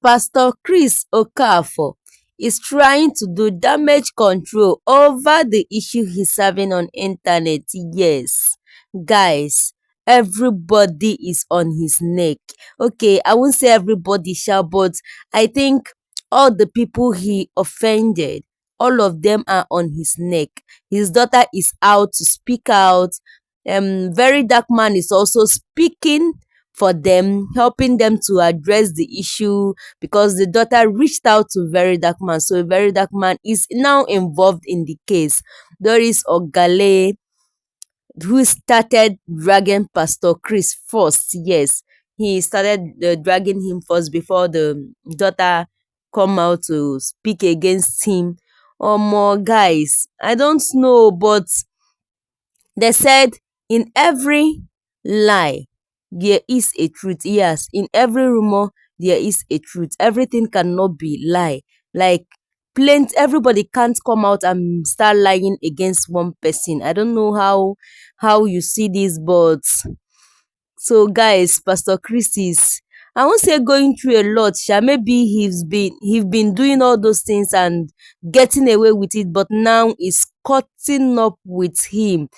Pastor Chris OKEFOR is trying to do damage control over the issue he's having on internet. Yes, guys, everybody is on his neck. Okay, I won't say everybody sha, but I think all the people he offended, all of them are on his neck. His daughter is out to speak out. Verydarkman is also speaking for them, helping them to address the issue because the daughter reached out to Verydarkman. So Verydarkman is now involved in the case. Doris Ogala, who started dragging Pastor Chris first. Yes, he started dragging him first before the daughter come out to speak against him. More guys, I don't know, but they said in every lie there is a truth. Yes, in every rumor there is a truth. Everything cannot be lie. Like plenty, everybody can't come out and start lying against one person. I don't know how you see this, but so guys, Pastor Chris is, I won't say going through a lot, sha. Maybe he's been doing all those things and getting away with it, but now it's cutting up with him.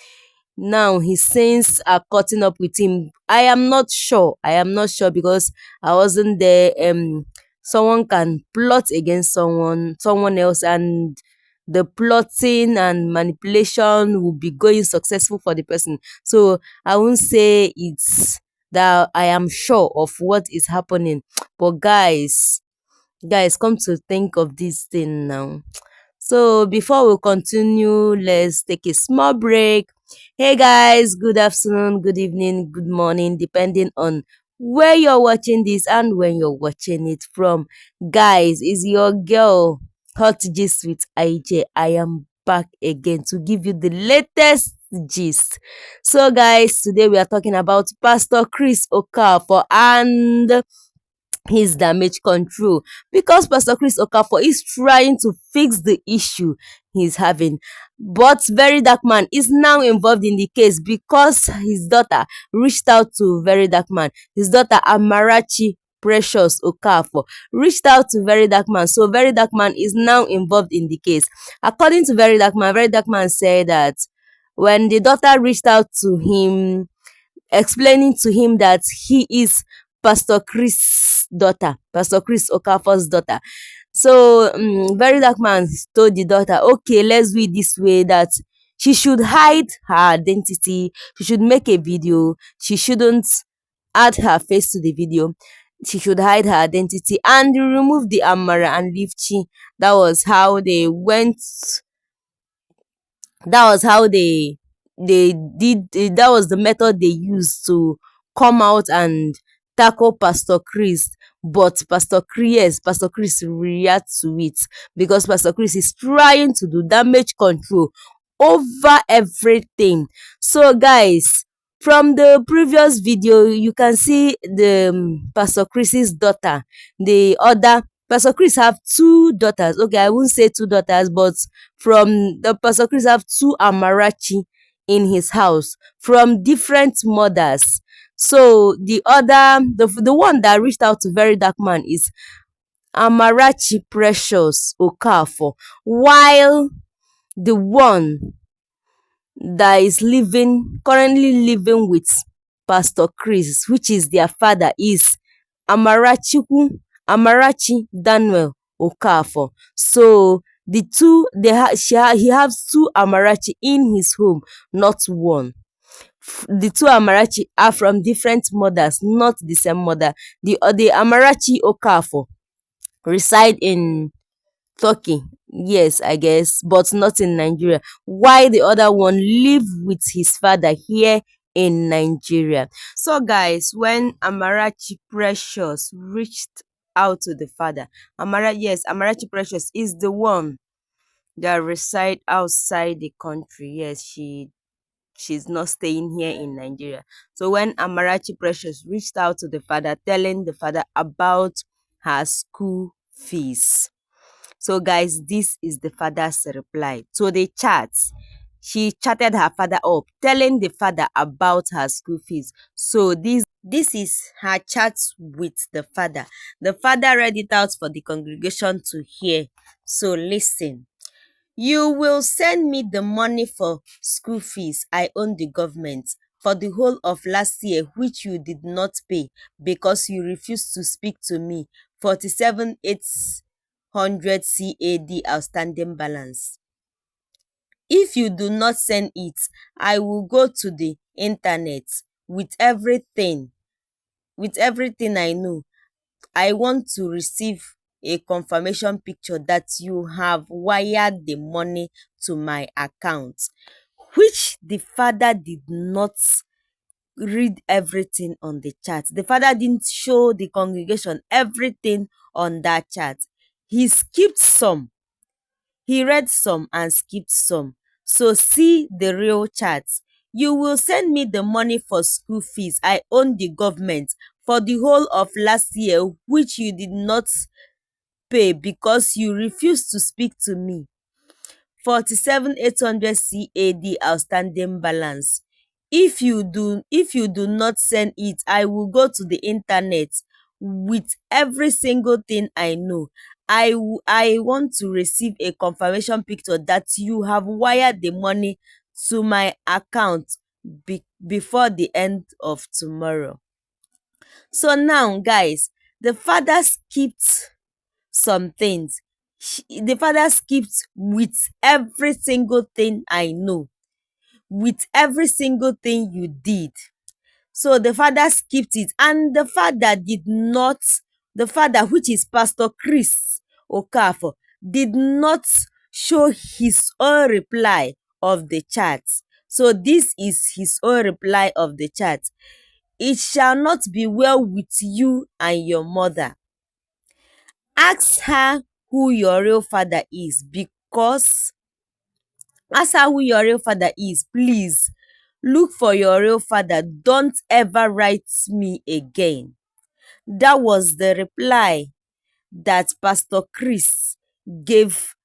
Now his sins are cutting up with him. I am not sure. Because I wasn't there. Someone can plot against someone else, and the plotting and manipulation will be going successful for the person. So I won't say it's that I am sure of what is happening. But guys, come to think of this thing now. So before we continue, let's take a small break. Hey guys, good afternoon, good evening, good morning, depending on where you're watching this and when you're watching it from. Guys, it's your girl, Hot Gist with IJ. I am back again to give you the latest gist. So guys, today we are talking about Pastor Chris OKEFOR and his damage control, because Pastor Chris OKEFOR is trying to fix the issue he's having. But Verydarkman is now involved in the case because his daughter reached out to Verydarkman. His daughter Amarachi Precious OKEFOR reached out to Verydarkman. So Verydarkman is now involved in the case. According to Verydarkman said that when the daughter reached out to him, explaining to him that he is Pastor Chris' daughter, Pastor Chris OKEFOR's daughter. So Verydarkman told the daughter, okay, let's do it this way, that she should hide her identity. She should make a video. She shouldn't add her face to the video. She should hide her identity and remove the Amara and leave Chi. That was how they went. That was how they did. That was the method they used to come out and tackle Pastor Chris. But Pastor Chris react to it because Pastor Chris is trying to do damage control over everything. So guys, from the previous video, you can see the Pastor Chris's daughter. The other Pastor Chris have two daughters. Okay, I won't say two daughters, but from the Pastor Chris have two Amarachi in his house from different mothers. So the one that reached out to Verydarkman is Amarachi Precious OKEFOR, while the one that is currently living with Pastor Chris, which is their father, is Amarachi Daniel OKEFOR. So the two he has two Amarachi in his home, not one. The two Amarachi are from different mothers, not the same mother. The Amarachi OKEFOR reside in Turkey, yes, I guess, but not in Nigeria. Why the other one live with his father here in Nigeria. So guys, when Amarachi Precious reached out to the father, Amarachi Precious is the one that reside outside the country. Yes, she's not staying here in Nigeria. So when Amarachi Precious reached out to the father, telling the father about her school fees. So guys, this is the father's reply. So they chat. she chatted her father up, telling the father about her school fees. So this is her chat with the father. The father read it out for the congregation to hear. So listen. You will send me the money for school fees I owe the government for the whole of last year, which you did not pay because you refused to speak to me. 47,800 CAD outstanding balance. If you do not send it, I will go to the internet with everything I know. I want to receive a confirmation picture that you have wired the money to my account, which the father did not read everything on the chat. The father didn't show the congregation everything on that chat. He skipped some. He read some and skipped some. So see the real chat. You will send me the money for school fees I owe the government for the whole of last year, which you did not pay because you refused to speak to me. 47,800 CAD outstanding balance. If you do not send it, I will go to the internet with every single thing I know. I want to receive a confirmation picture that you have wired the money to my account before the end of tomorrow. So now, guys, the father skipped some things. The father skipped with every single thing I know, with every single thing you did. So the father skipped it, and the father, which is Pastor Chris OKEFOR, did not show his own reply of the chat. So this is his own reply of the chat. It shall not be well with you and your mother. Ask her who your real father is, because ask her who your real father is, please. Look for your real father. Don't ever write me again. That was the reply that Pastor Chris gave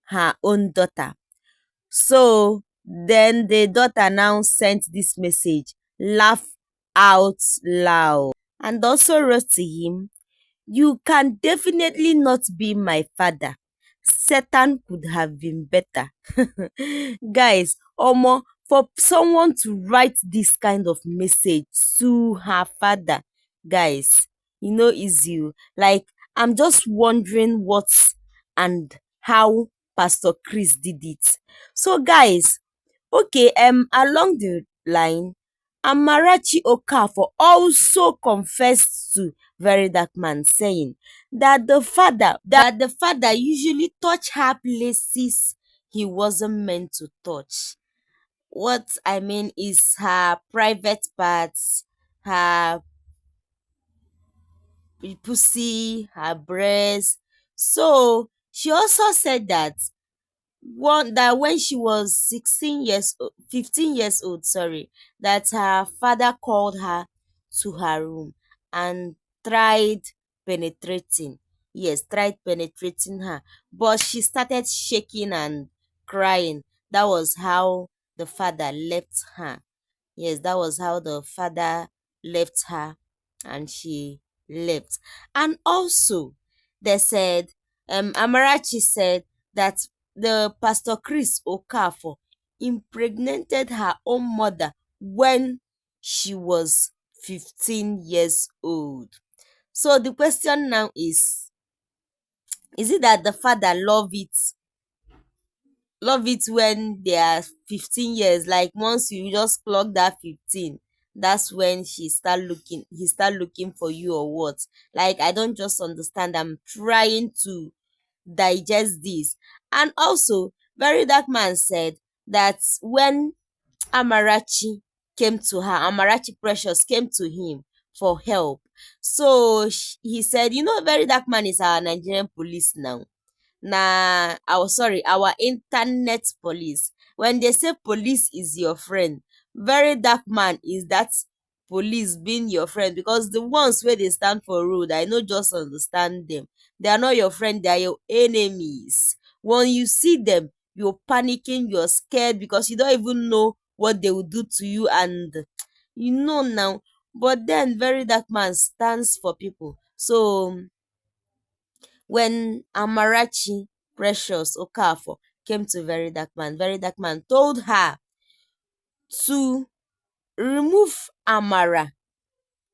her own daughter. So then the daughter now sent this message, laugh out loud, and also wrote to him, you can definitely not be my father. Satan could have been better. Guys, omo, for someone to write this kind of message to her father, guys, easy o. Like, I'm just wondering what and how Pastor Chris did it. So guys, okay, along the line, Amarachiokefor also confessed to Verydarkman, saying that the father usually touch her places he wasn't meant to touch. What I mean is her private parts, her pussy, her breast. So she also said that when she was 15 years old, sorry, that her father called her to her room and tried penetrating. Yes, tried penetrating her. But she started shaking and crying. That was how the father left her. Yes, that was how the father left her and she left. And also, they said, Amarachi said that the Pastor Chris OKEFOR impregnated her own mother when she was 15 years old. So the question now is it that the father love it when they are 15 years, like once you just clock that 15, that's when he start looking for you, or what? Like, I don't just understand. I'm trying to digest this. And also, Very Dark Man said that when Amarachi Amarachi Precious came to him for help. So he said, Very Dark Man is our Nigerian police now. Our internet police. When they say police is your friend, Very Dark Man is that police being your friend, because the ones where they stand for road, I no just understand them. They are not your friend, they are your enemies. When you see them, you're panicking, you're scared because you don't even know what they will do to you, and now. But then Very Dark Man stands for people. So when Amarachi Precious Okafor came to Very Dark Man told her to remove Amara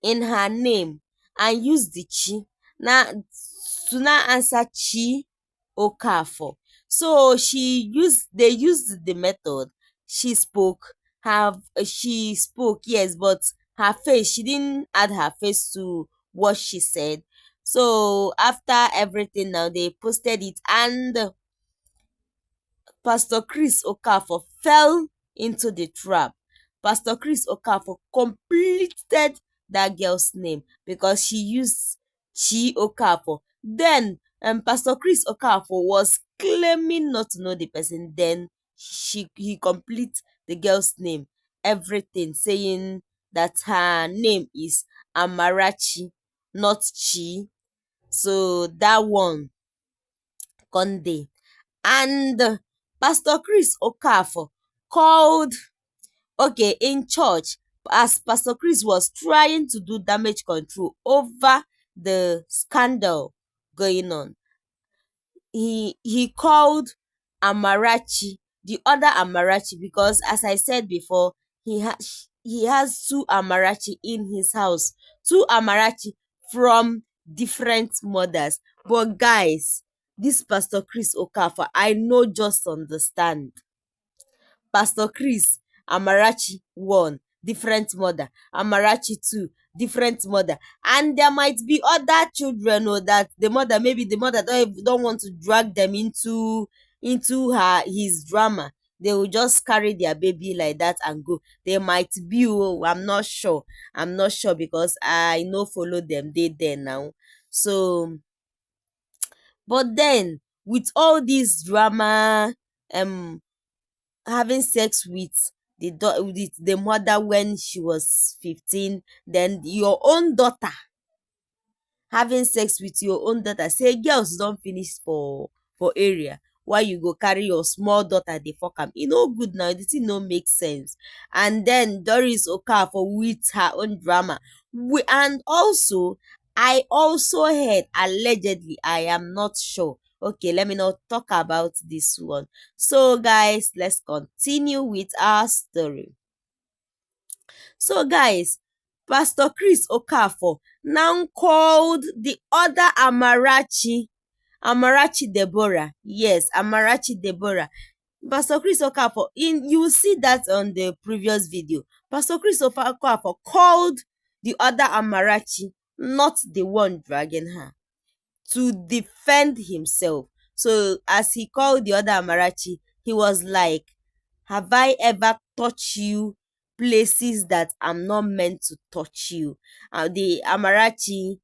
in her name and use the Chi now to now answer Chi Okafor. So they used the method. She spoke, yes, but her face, she didn't add her face to what she said. So after everything now they posted it, and Pastor Chris Okafor fell into the trap. Pastor Chris Okafor completed that girl's name because she used Chi Okafor. Then Pastor Chris Okafor was claiming not to know the person. Then he complete the girl's name, everything, saying that her name is Amarachi, not Chi. So that one Conde. And Pastor Chris Okafor called, okay, in church, as Pastor Chris was trying to do damage control over the scandal going on, he called Amarachi, the other Amarachi, because as I said before, he has two Amarachi in his house, two Amarachi from different mothers. But guys, this Pastor Chris Okafor, I know, just understand. Pastor Chris, Amarachi 1, different mother. Amarachi 2, different mother. And there might be other children, that maybe the mother don't want to drag them into his drama. They will just carry their baby like that and go. They might be, I'm not sure. I'm not sure because I no follow them. They there now. So, but then with all this drama, um having sex with the mother when she was 15, then your own daughter having sex with your own daughter, say girls don finish for area, why you go carry your small daughter dey fuck am? E no good now, the thing no make sense. And then Doris Okafor with her own drama. And also, I also heard, allegedly, I am not sure. Okay, let me not talk about this one. So guys, let's continue with our story. So guys, Pastor Chris Okafor now called the other Amarachi Deborah. Yes, Amarachi Deborah. Pastor Chris Okafor, you will see that on the previous video. Pastor Chris Okafor called the other Amarachi, not the one dragging her, to defend himself. So as he called the other Amarachi, he was like, have I ever touched you places that I'm not meant to touch you? The Amarachi,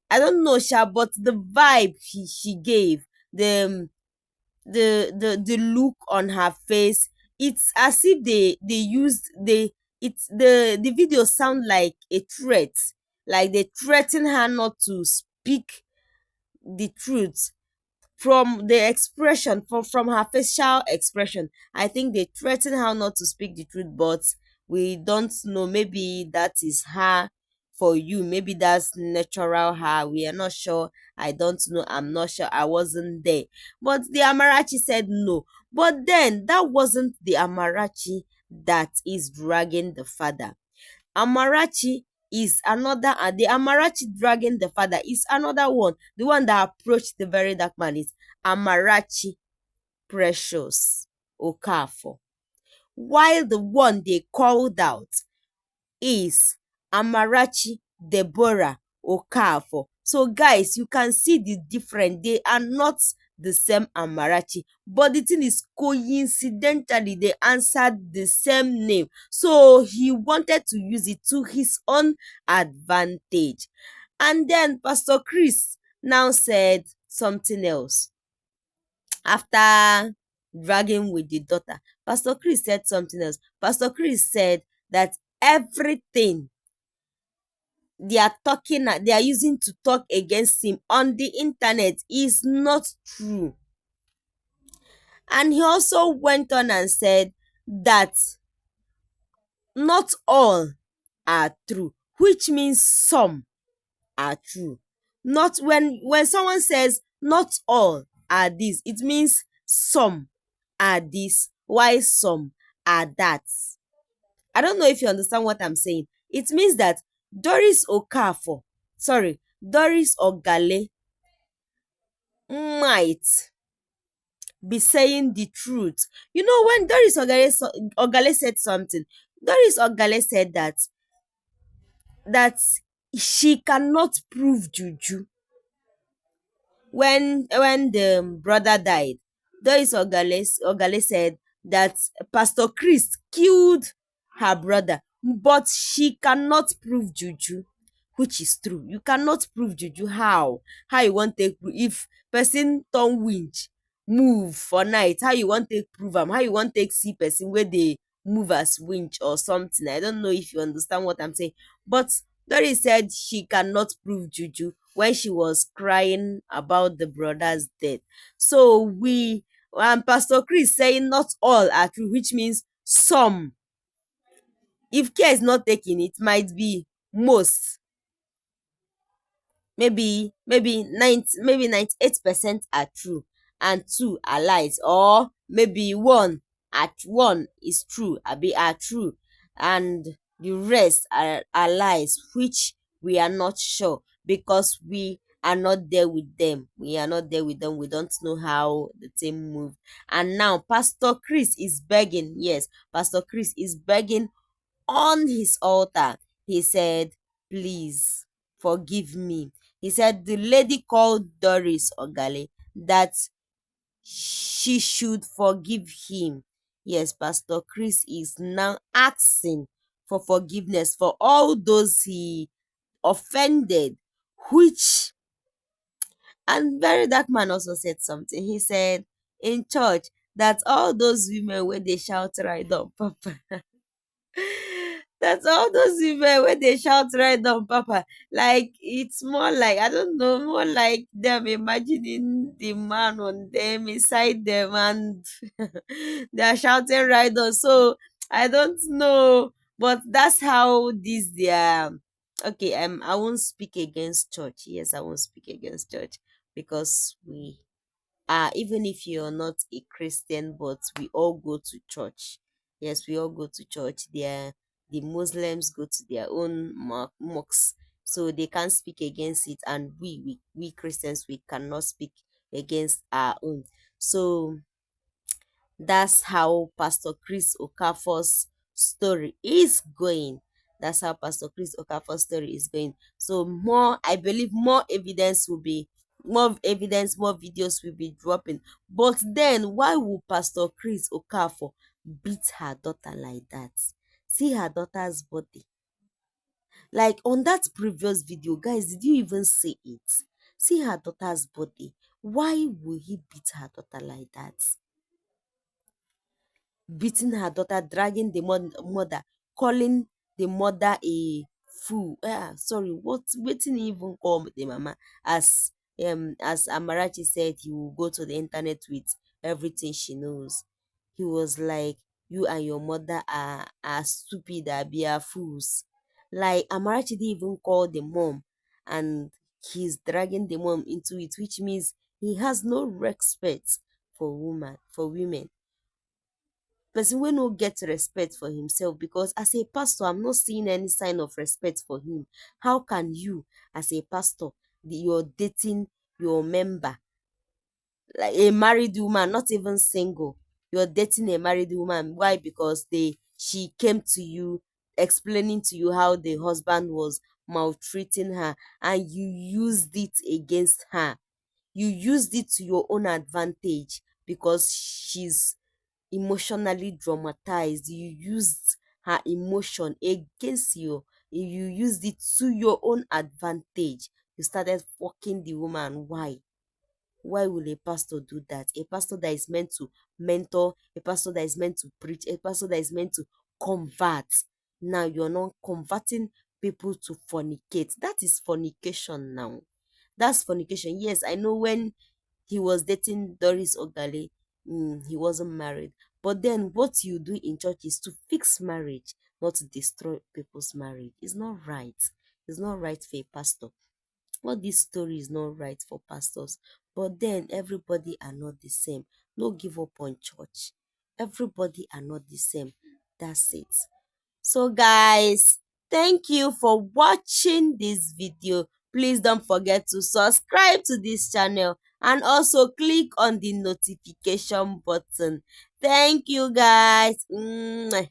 I don't know, Sha, but the vibe she gave, the look on her face, it's as if they used the video sound like a threat, like they threaten her not to speak the truth. From the expression, from her facial expression, I think they threaten her not to speak the truth, but we don't know. Maybe that is her for you. Maybe that's natural her. We are not sure. I don't know. I'm not sure. I wasn't there. But the Amarachi said no. But then that wasn't the Amarachi that is dragging the father. Amarachi is another, and the Amarachi dragging the father is another one. The one that approached the Very Dark Man is Amarachi Precious Okafor. While the one they called out is Amarachi Deborah Okafor. So guys, you can see the difference. They are not the same Amarachi, but the thing is, coincidentally they answered the same name, so he wanted to use it to his own advantage. And then Pastor Chris now said something else after dragging with the daughter. Pastor Chris said something else. Pastor Chris said that everything they are using to talk against him on the internet is not true. And he also went on and said that not all are true, which means some are true. Not when someone says not all are this, it means some are this, why some are that. I don't know if you understand what I'm saying. It means that Doris Okafor, sorry, Doris Ogale might be saying the truth. You know, when Ogale said something, Doris Ogale said that she cannot prove juju. When the brother died, Doris Ogale said that Pastor Chris killed her brother, but she cannot prove juju, which is true. You cannot prove juju. How you wan take prove if person turn winch move for night? How you wan take prove am? How you wan take see person wey dey move as winch or something? I don't know if you understand what I'm saying, but Doris said she cannot prove juju when she was crying about the brother's death. So we and Pastor Chris saying not all are true, which means some. If care is not taken, it might be most. Maybe 98% are true and two are lies, or maybe one is true, abi are true, and the rest are lies, which we are not sure because we are not there with them. We don't know how the thing moved. And now Pastor Chris is begging. Yes, Pastor Chris is begging on his altar. He said, please forgive me. He said the lady called Doris Ogale that she should forgive him. Yes, Pastor Chris is now asking for forgiveness for all those he offended, which, and Verydarkman also said something. He said in church that all those women when they shout right up, Papa, that's all those women when they shout right down, Papa. Like it's more like, I don't know, more like them imagining the man on them inside them and they are shouting right on. So I don't know. But that's how these they are. Okay, I won't speak against church. Yes, I won't speak against church because even if you're not a Christian, but we all go to church. Yes, we all go to church. The Muslims go to their own mosques, so they can't speak against it, and we Christians, we cannot speak against our own. So that's how Pastor Chris Okafor's story is going. That's how Pastor Chris Okafor's story is going. So I believe more evidence, more videos will be dropping. But then why would Pastor Chris Okafor beat her daughter like that? See her daughter's body. Like on that previous video, guys, did you even see it? See her daughter's body. Why will he beat her daughter like that? Beating her daughter, dragging the mother, calling the mother a fool. Sorry, what waiting even call the mama? As Amarachi said, he will go to the internet with everything she knows. He was like, you and your mother are stupid, are fools. Like Amarachi didn't even call the mom, and he's dragging the mom into it, which means he has no respect for women. Person wey no get respect for himself, because as a pastor I'm not seeing any sign of respect for him. How can you, as a pastor, you're dating your member, like a married woman, not even single, you're dating a married woman? Why? Because she came to you explaining to you how the husband was maltreating her, and you used it against her. You used it to your own advantage because she's emotionally traumatized. You used her emotion against you. You used it to your own advantage. You started fucking the woman. Why will a pastor do that? A pastor that is meant to mentor, a pastor that is meant to preach, a pastor that is meant to convert. Now you're not converting people to fornicate. That is fornication now. That's fornication. Yes, I know when he was dating Doris Ogale, he wasn't married. But then what you do in church is to fix marriage, not to destroy people's marriage. It's not right. It's not right for a pastor. All this story is not right for pastors. But then everybody are not the same. No give up on church. Everybody are not the same. That's it. So guys, thank you for watching this video. Please don't forget to subscribe to this channel and also click on the notification button. Thank you guys. Mwah.